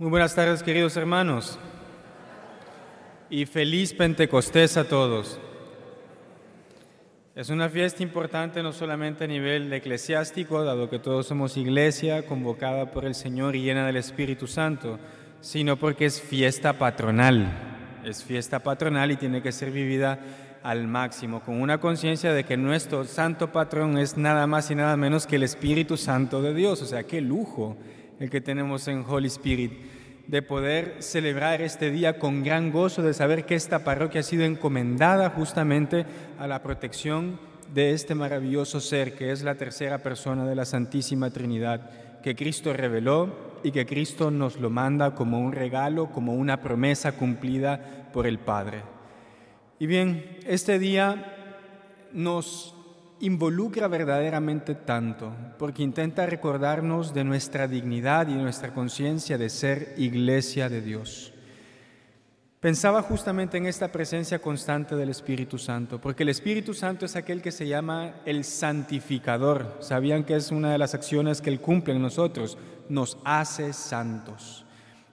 Muy buenas tardes, queridos hermanos, y feliz Pentecostés a todos. Es una fiesta importante no solamente a nivel eclesiástico, dado que todos somos iglesia convocada por el Señor y llena del Espíritu Santo, sino porque es fiesta patronal. Es fiesta patronal y tiene que ser vivida al máximo, con una conciencia de que nuestro santo patrón es nada más y nada menos que el Espíritu Santo de Dios. O sea, qué lujo el que tenemos en Holy Spirit, de poder celebrar este día con gran gozo, de saber que esta parroquia ha sido encomendada justamente a la protección de este maravilloso ser que es la tercera persona de la Santísima Trinidad, que Cristo reveló y que Cristo nos lo manda como un regalo, como una promesa cumplida por el Padre. Y bien, este día nos involucra verdaderamente tanto, porque intenta recordarnos de nuestra dignidad y nuestra conciencia de ser iglesia de Dios. Pensaba justamente en esta presencia constante del Espíritu Santo, porque el Espíritu Santo es aquel que se llama el santificador. ¿Sabían que es una de las acciones que Él cumple en nosotros? Nos hace santos.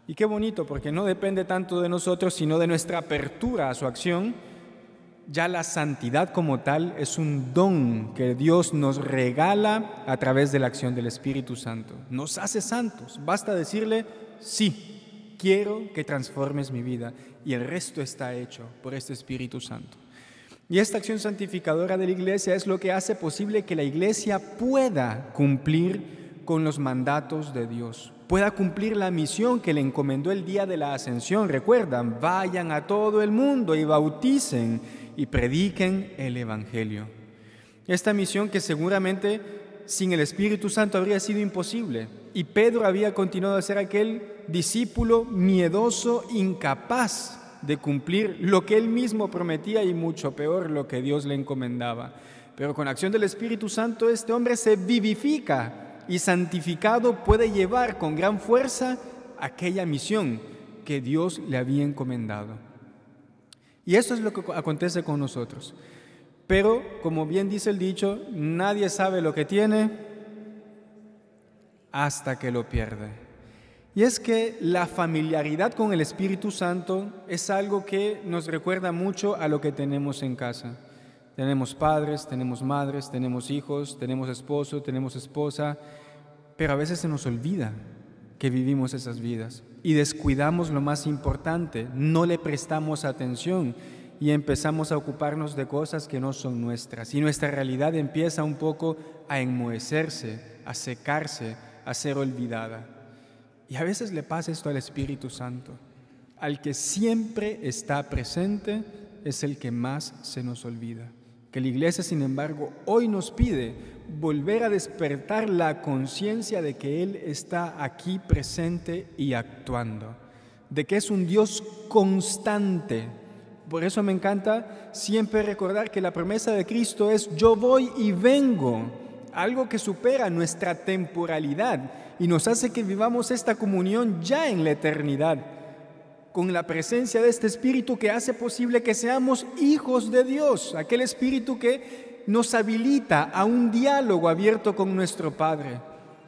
Y qué bonito, porque no depende tanto de nosotros, sino de nuestra apertura a su acción. Ya la santidad como tal es un don que Dios nos regala a través de la acción del Espíritu Santo. Nos hace santos. Basta decirle, sí, quiero que transformes mi vida. Y el resto está hecho por este Espíritu Santo. Y esta acción santificadora de la Iglesia es lo que hace posible que la Iglesia pueda cumplir con los mandatos de Dios, pueda cumplir la misión que le encomendó el día de la Ascensión. Recuerdan, vayan a todo el mundo y bauticen y prediquen el Evangelio. Esta misión que seguramente sin el Espíritu Santo habría sido imposible. Y Pedro había continuado a ser aquel discípulo miedoso, incapaz de cumplir lo que él mismo prometía y mucho peor lo que Dios le encomendaba. Pero con acción del Espíritu Santo este hombre se vivifica y santificado puede llevar con gran fuerza aquella misión que Dios le había encomendado. Y eso es lo que acontece con nosotros. Pero, como bien dice el dicho, nadie sabe lo que tiene hasta que lo pierde. Y es que la familiaridad con el Espíritu Santo es algo que nos recuerda mucho a lo que tenemos en casa. Tenemos padres, tenemos madres, tenemos hijos, tenemos esposo, tenemos esposa, pero a veces se nos olvida que vivimos esas vidas y descuidamos lo más importante, no le prestamos atención y empezamos a ocuparnos de cosas que no son nuestras y nuestra realidad empieza un poco a enmohecerse, a secarse, a ser olvidada. Y a veces le pasa esto al Espíritu Santo. Al que siempre está presente es el que más se nos olvida. Que la Iglesia, sin embargo, hoy nos pide volver a despertar la conciencia de que Él está aquí presente y actuando, de que es un Dios constante. Por eso me encanta siempre recordar que la promesa de Cristo es yo voy y vengo, algo que supera nuestra temporalidad y nos hace que vivamos esta comunión ya en la eternidad, con la presencia de este Espíritu que hace posible que seamos hijos de Dios, aquel Espíritu que nos habilita a un diálogo abierto con nuestro Padre,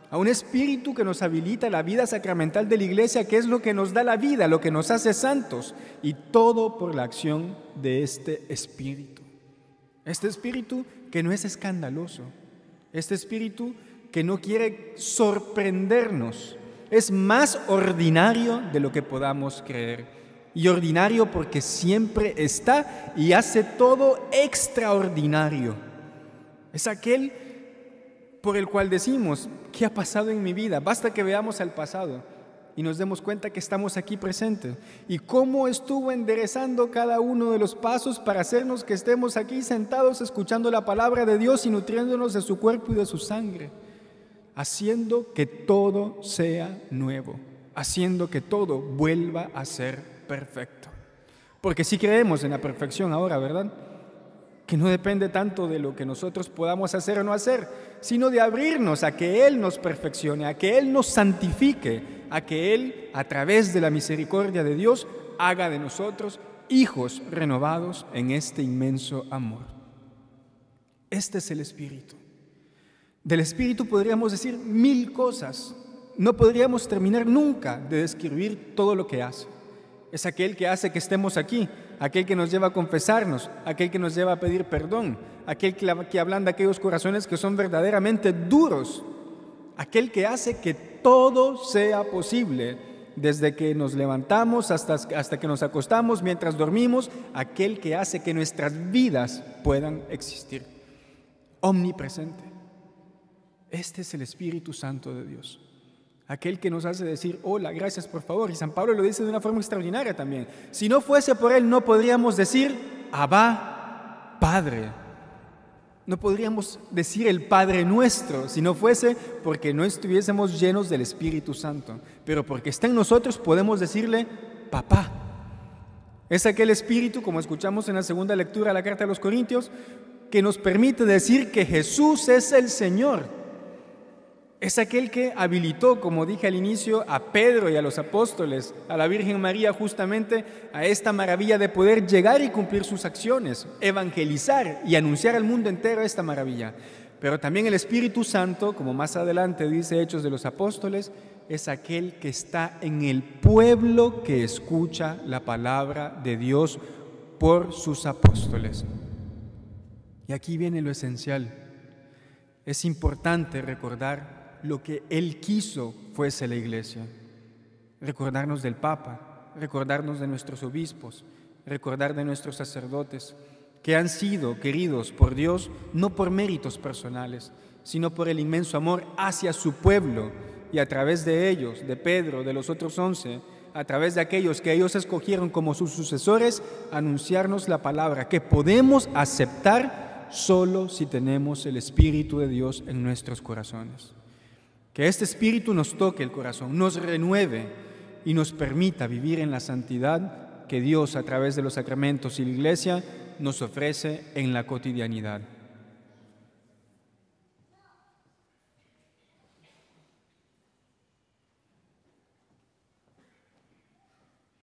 a un Espíritu que nos habilita la vida sacramental de la Iglesia, que es lo que nos da la vida, lo que nos hace santos, y todo por la acción de este Espíritu. Este Espíritu que no es escandaloso, este Espíritu que no quiere sorprendernos, es más ordinario de lo que podamos creer. Y ordinario porque siempre está y hace todo extraordinario. Es aquel por el cual decimos, ¿qué ha pasado en mi vida? Basta que veamos al pasado y nos demos cuenta que estamos aquí presentes. Y cómo estuvo enderezando cada uno de los pasos para hacernos que estemos aquí sentados escuchando la palabra de Dios y nutriéndonos de su cuerpo y de su sangre. Haciendo que todo sea nuevo, haciendo que todo vuelva a ser perfecto. Porque sí creemos en la perfección ahora, ¿verdad? Que no depende tanto de lo que nosotros podamos hacer o no hacer, sino de abrirnos a que Él nos perfeccione, a que Él nos santifique, a que Él, a través de la misericordia de Dios, haga de nosotros hijos renovados en este inmenso amor. Este es el Espíritu. Del Espíritu podríamos decir 1000 cosas, no podríamos terminar nunca de describir todo lo que hace. Es aquel que hace que estemos aquí, aquel que nos lleva a confesarnos, aquel que nos lleva a pedir perdón, aquel que ablanda aquellos corazones que son verdaderamente duros, aquel que hace que todo sea posible, desde que nos levantamos hasta que nos acostamos, mientras dormimos, aquel que hace que nuestras vidas puedan existir. Omnipresente. Este es el Espíritu Santo de Dios. Aquel que nos hace decir, hola, gracias por favor. Y San Pablo lo dice de una forma extraordinaria también. Si no fuese por Él, no podríamos decir, Abba, Padre. No podríamos decir el Padre nuestro si no fuese porque no estuviésemos llenos del Espíritu Santo. Pero porque está en nosotros podemos decirle, Papá. Es aquel Espíritu, como escuchamos en la segunda lectura de la carta a los Corintios, que nos permite decir que Jesús es el Señor. Es aquel que habilitó, como dije al inicio, a Pedro y a los apóstoles, a la Virgen María justamente, a esta maravilla de poder llegar y cumplir sus acciones, evangelizar y anunciar al mundo entero esta maravilla. Pero también el Espíritu Santo, como más adelante dice Hechos de los Apóstoles, es aquel que está en el pueblo que escucha la palabra de Dios por sus apóstoles. Y aquí viene lo esencial. Es importante recordar lo que Él quiso fuese la Iglesia. Recordarnos del Papa, recordarnos de nuestros obispos, recordar de nuestros sacerdotes, que han sido queridos por Dios no por méritos personales, sino por el inmenso amor hacia su pueblo, y a través de ellos, de Pedro, de los otros 11, a través de aquellos que ellos escogieron como sus sucesores, anunciarnos la palabra que podemos aceptar solo si tenemos el Espíritu de Dios en nuestros corazones. Que este Espíritu nos toque el corazón, nos renueve y nos permita vivir en la santidad que Dios, a través de los sacramentos y la Iglesia, nos ofrece en la cotidianidad.